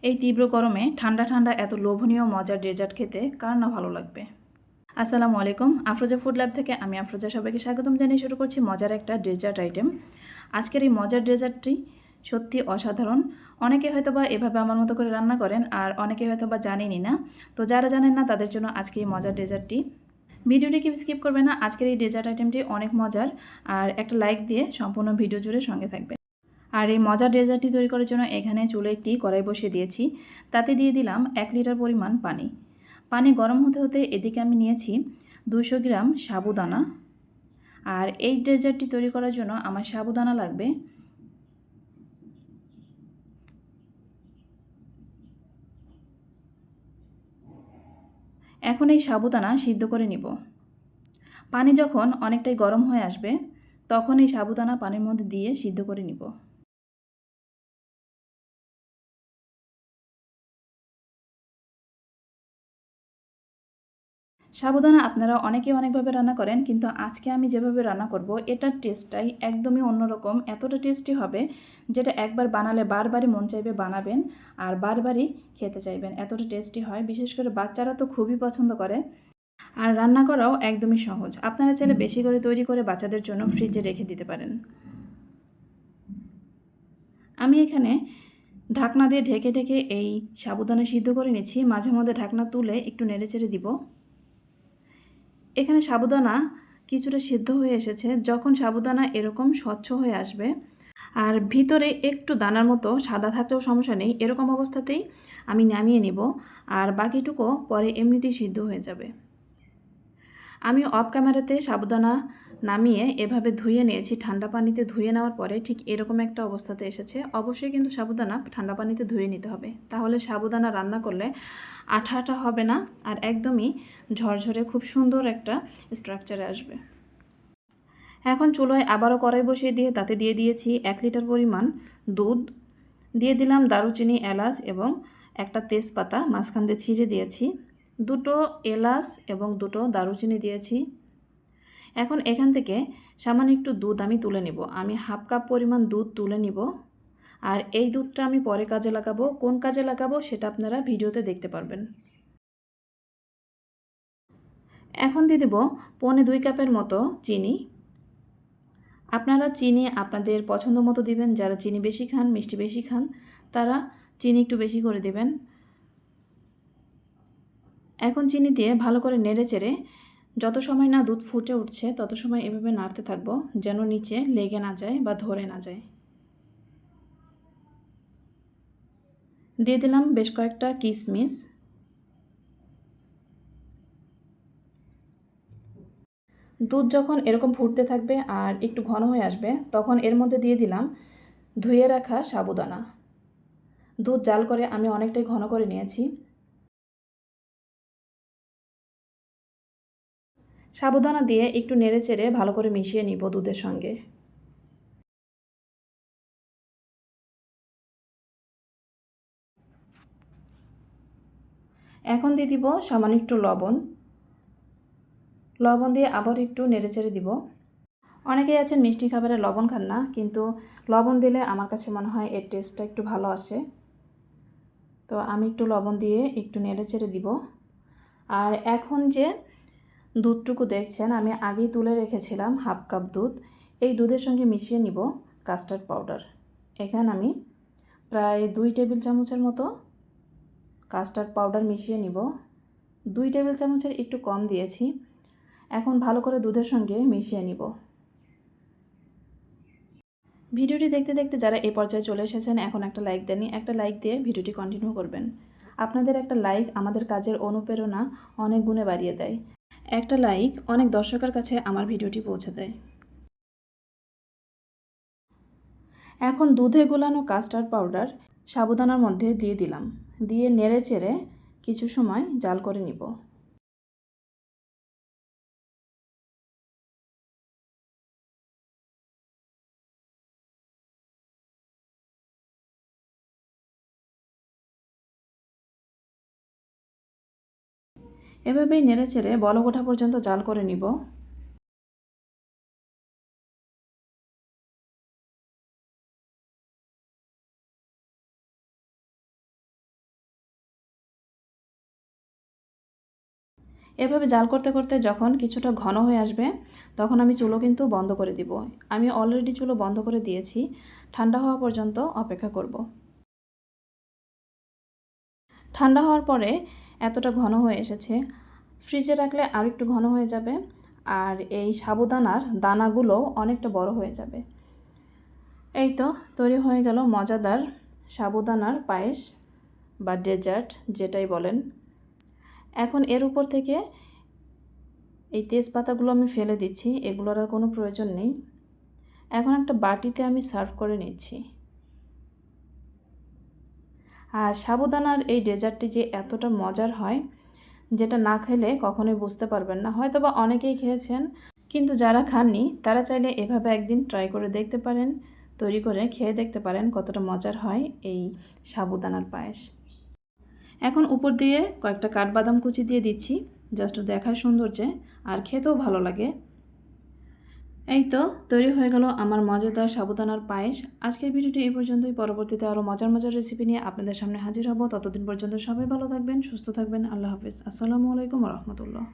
এই তীব্র গরমে ঠান্ডা ঠান্ডা এত লোভনীয় মজার ডেজার্ট খেতে কার না ভালো লাগবে। আসসালামু আলাইকুম, আফরোজা ফুড ল্যাব থেকে আমি আফরোজা সবাইকে স্বাগতম জানিয়ে শুরু করছি মজার একটা ডেজার্ট আইটেম। আজকের এই মজার ডেজার্টটি সত্যি অসাধারণ। অনেকে হয়তোবা এভাবে আমার মতো করে রান্না করেন, আর অনেকে হয়তোবা জানেনই না। তো যারা জানেন না তাদের জন্য আজকে এই মজার ডেজার্টটি। ভিডিওটি কি স্কিপ করবে না, আজকের এই ডেজার্ট আইটেমটি অনেক মজার। আর একটা লাইক দিয়ে সম্পূর্ণ ভিডিও জুড়ে সঙ্গে থাকবে। আর এই মজার ডেজার্টটি তৈরি করার জন্য এখানে চুলে একটি কড়াই বসিয়ে দিয়েছি। তাতে দিয়ে দিলাম 1 লিটার পরিমাণ পানি। পানি গরম হতে হতে এদিকে আমি নিয়েছি 200 গ্রাম সাবুদানা। আর এই ডেজার্টটি তৈরি করার জন্য আমার সাবুদানা লাগবে এখন এই সাবুদানা সিদ্ধ করে নিব। পানি যখন অনেকটাই গরম হয়ে আসবে তখন এই সাবুদানা পানির মধ্যে দিয়ে সিদ্ধ করে নিব। সাবুদানা আপনারা অনেকেই অনেকভাবে রান্না করেন, কিন্তু আজকে আমি যেভাবে রান্না করব এটার টেস্টটাই একদমই অন্যরকম। এতটা টেস্টি হবে যেটা একবার বানালে বারবারই মন চাইবে বানাবেন, আর বারবারই খেতে চাইবেন। এতটা টেস্টি হয়, বিশেষ করে বাচ্চারা তো খুবই পছন্দ করে। আর রান্না করাও একদমই সহজ। আপনারা চাইলে বেশি করে তৈরি করে বাচ্চাদের জন্য ফ্রিজে রেখে দিতে পারেন। আমি এখানে ঢাকনা দিয়ে ঢেকে ঢেকে এই সাবুদানা সিদ্ধ করে নিচ্ছি। মাঝে মধ্যে ঢাকনা তুলে একটু নেড়েচেড়ে দিব। এখানে সাবুদানা কিছুটা সিদ্ধ হয়ে এসেছে। যখন সাবুদানা এরকম স্বচ্ছ হয়ে আসবে আর ভিতরে একটু দানার মতো সাদা থাকলেও সমস্যা নেই, এরকম অবস্থাতেই আমি নামিয়ে নিব। আর বাকিটুকু পরে এমনিতেই সিদ্ধ হয়ে যাবে। আমি অফ ক্যামেরাতে সাবুদানা নামিয়ে এভাবে ধুয়ে নিয়েছি। ঠান্ডা পানিতে ধুয়ে নেওয়ার পরে ঠিক এরকম একটা অবস্থাতে এসেছে। অবশ্যই কিন্তু সাবুদানা ঠান্ডা পানিতে ধুয়ে নিতে হবে, তাহলে সাবুদানা রান্না করলে আঠা আঠা হবে না, আর একদমই ঝরঝরে খুব সুন্দর একটা স্ট্রাকচারে আসবে। এখন চুলোয় আবারও কড়াই বসিয়ে দিয়ে তাতে দিয়ে দিয়েছি 1 লিটার পরিমাণ দুধ। দিয়ে দিলাম দারুচিনি, এলাচ এবং একটা তেজপাতা মাঝখান দিয়ে ছিঁড়ে দিয়েছি। 2টো এলাচ এবং 2টো দারুচিনি দিয়েছি। এখন এখান থেকে সামান্য একটু দুধ আমি তুলে নিব। আমি হাফ কাপ পরিমাণ দুধ তুলে নিব। আর এই দুধটা আমি পরে কাজে লাগাবো। কোন কাজে লাগাবো সেটা আপনারা ভিডিওতে দেখতে পারবেন। এখন দিয়ে দেব 1.25 কাপের মতো চিনি। আপনারা চিনি আপনাদের পছন্দ মতো দিবেন। যারা চিনি বেশি খান, মিষ্টি বেশি খান, তারা চিনি একটু বেশি করে দেবেন। এখন চিনি দিয়ে ভালো করে নেড়ে চেড়ে যত সময় না দুধ ফুটে উঠছে তত সময় এভাবে নাড়তে থাকবো, যেন নিচে লেগে না যায় বা ধরে না যায়। দিয়ে দিলাম বেশ কয়েকটা কিশমিশ। দুধ যখন এরকম ফুটতে থাকবে আর একটু ঘন হয়ে আসবে তখন এর মধ্যে দিয়ে দিলাম ধুয়ে রাখা সাবুদানা। দুধ জাল করে আমি অনেকটাই ঘন করে নিয়েছি। সাবুদানা দিয়ে একটু নেড়ে চেড়ে ভালো করে মিশিয়ে নিব দুধের সঙ্গে। এখন দিয়ে দিব সামান্য একটু লবণ। লবণ দিয়ে আবার একটু নেড়ে চেড়ে দিব। অনেকেই আছেন মিষ্টি খাবারে লবণ খান না, কিন্তু লবণ দিলে আমার কাছে মনে হয় এর টেস্টটা একটু ভালো আসে। তো আমি একটু লবণ দিয়ে একটু নেড়ে চেড়ে দিব। আর এখন যে দুধটুকু দেখছেন আমি আগেই তুলে রেখেছিলাম হাফ কাপ দুধ, এই দুধের সঙ্গে মিশিয়ে নিব কাস্টার্ড পাউডার। এখানে আমি প্রায় 2 টেবিল চামচের মতো কাস্টার্ড পাউডার মিশিয়ে নিব। 2 টেবিল চামচের একটু কম দিয়েছি। এখন ভালো করে দুধের সঙ্গে মিশিয়ে নিব। ভিডিওটি দেখতে দেখতে যারা এই পর্যায়ে চলে এসেছেন এখন একটা লাইক দেননি, একটা লাইক দিয়ে ভিডিওটি কন্টিনিউ করবেন। আপনাদের একটা লাইক আমাদের কাজের অনুপ্রেরণা অনেক গুণে বাড়িয়ে দেয়। একটা লাইক অনেক দর্শকের কাছে আমার ভিডিওটি পৌঁছে দেয়। এখন দুধে গোলানো কাস্টার্ড পাউডার সাবুদানার মধ্যে দিয়ে দিলাম। দিয়ে নেড়ে চেড়ে কিছু সময় জাল করে নিব। এভাবেই নেড়ে চেড়ে বলক ওঠা পর্যন্ত জাল করে নিব। এভাবে জাল করতে করতে যখন কিছুটা ঘন হয়ে আসবে তখন আমি চুলো কিন্তু বন্ধ করে দিব। আমি অলরেডি চুলো বন্ধ করে দিয়েছি, ঠান্ডা হওয়া পর্যন্ত অপেক্ষা করব। ঠান্ডা হওয়ার পরে এতটা ঘন হয়ে এসেছে, ফ্রিজে রাখলে আর একটু ঘন হয়ে যাবে আর এই সাবুদানার দানাগুলো অনেকটা বড় হয়ে যাবে। এই তো তৈরি হয়ে গেল মজাদার সাবুদানার পায়েস বা ডেজার্ট যেটাই বলেন। এখন এর উপর থেকে এই তেজপাতাগুলো আমি ফেলে দিচ্ছি, এগুলোর আর কোনো প্রয়োজন নেই। এখন একটা বাটিতে আমি সার্ভ করে নিচ্ছি। আর সাবুদানার এই ডেজার্টটি যে এতটা মজার হয় যেটা না খেলে কখনোই বুঝতে পারবেন না। হয়তোবা অনেকেই খেয়েছেন, কিন্তু যারা খাননি তারা চাইলে এভাবে একদিন ট্রাই করে দেখতে পারেন, তৈরি করে খেয়ে দেখতে পারেন কতটা মজার হয় এই সাবুদানার পায়েস। এখন উপর দিয়ে কয়েকটা কাঠবাদাম কুচি দিয়ে দিচ্ছি, জাস্ট দেখার সৌন্দর্যে, আর খেতেও ভালো লাগে। এই তো তৈরি হয়ে গেল আমার মজাদার সাবুদানার পায়েস। আজকের ভিডিওটি এই পর্যন্তই। পরবর্তীতে আরও মজার মজার রেসিপি নিয়ে আপনাদের সামনে হাজির হব। ততদিন পর্যন্ত সবাই ভালো থাকবেন, সুস্থ থাকবেন। আল্লাহ হাফিজ। আসসালামু আলাইকুম ওয়া রাহমাতুল্লাহ।